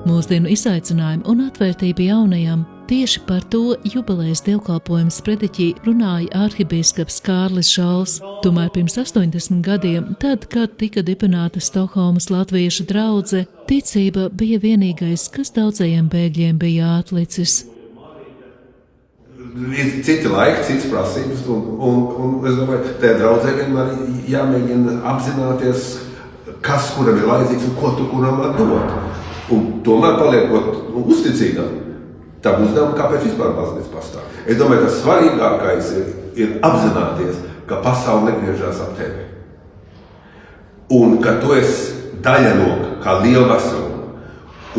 Mūsdienu izaicinājumu un atvērtību jaunajam, tieši par to jubilejas dievkalpojuma sprediķī runāja arhibīskaps Kārlis Žals. Tomēr pirms 80 gadiem, tad, kad tika dibināta Stokholmas latviešu draudze, ticība bija vienīgais, kas daudzajiem bēgļiem bija atlicis. Ir citi laiki, citas prasības, un es domāju, tajā draudzē vienmēr jāmēģina apzināties, kas kuram ir vajadzīgs un ko tu kuram var dot. Un tomēr paliekot uzticīgam tam uzdevumam, kāpēc vispār baznīca pastāv. Es domāju, ka svarīgākais ir apzināties, ka pasaule negriežās ap tevi. Un ka tu esi daļa no kā liela veseluma.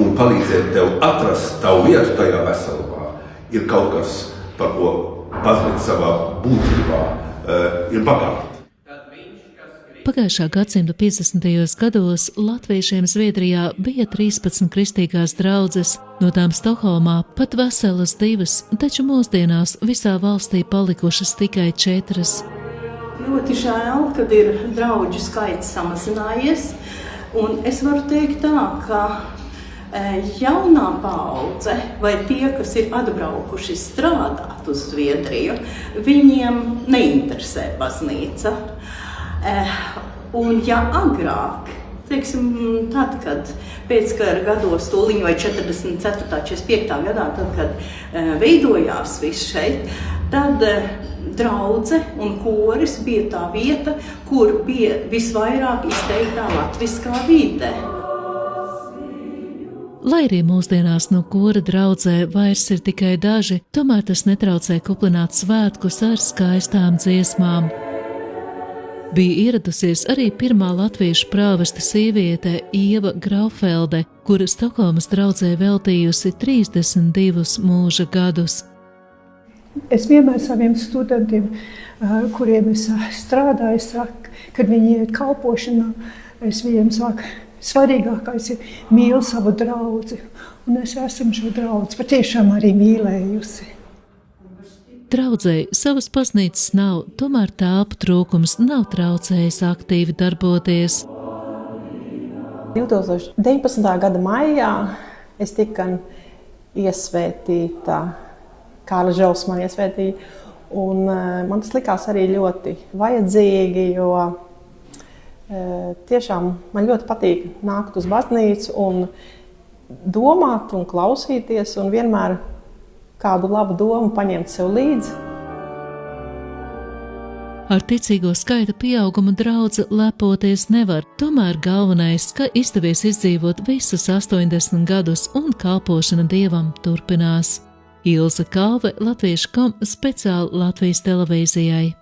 Un palīdzēt tev atrast tavu vietu tajā veselumā ir kaut kas, par ko baznīca savā būtībā ir bagāta. Pagājušā gadsimta 50. gados latviešiem Zviedrijā bija 13 kristīgās draudzes, no tām Stokholmā pat veselas 2, taču mūsdienās visā valstī palikušas tikai 4. Ļoti žēl, kad ir draudžu skaits samazinājies, un es varu teikt tā, ka jaunā paudze vai tie, kas ir atbraukuši strādāt uz Zviedriju, viņiem neinteresē baznīca. Un ja agrāk, teiksim, tad, kad pēckara gados tūliņ vai 44. 45. gadā, tad, kad veidojās viss šeit, tad draudze un koris bija tā vieta, kur bija visvairāk izteiktā latviskā vide. Lai arī mūsdienās no kora draudzē vairs ir tikai daži, tomēr tas netraucē kuplināt svētkus ar skaistām dziesmām. Bija ieradusies arī pirmā latviešu prāvesta sieviete Ieva Graufelde, kura Stokholmas draudzē veltījusi 32 mūža gadus. Es vienmēr saviem studentiem, kuriem es strādāju, saku, kad viņi iet kalpošanā, es viņiem saku, svarīgākais ir mīl savu draudzi, un es esmu šo draudzi patiešām arī mīlējusi. Draudzei savas baznīcas nav, tomēr telpu trūkums nav traucējis aktīvi darboties. 2019. gada maijā es tiku iesvētīta, Kārlis Žals man iesvētīja, un man tas likās arī ļoti vajadzīgi, jo tiešām man ļoti patīk nākt uz baznīcu un domāt un klausīties un vienmēr kādu labu domu paņemt sev līdzi. Ar ticīgo skaita pieaugumu draudze lepoties nevar, tomēr galvenais, ka izdevies izdzīvot visus 80 gadus un kalpošana Dievam turpinās. Ilze Kalve, Latviešu.com, speciāli Latvijas televīzijai.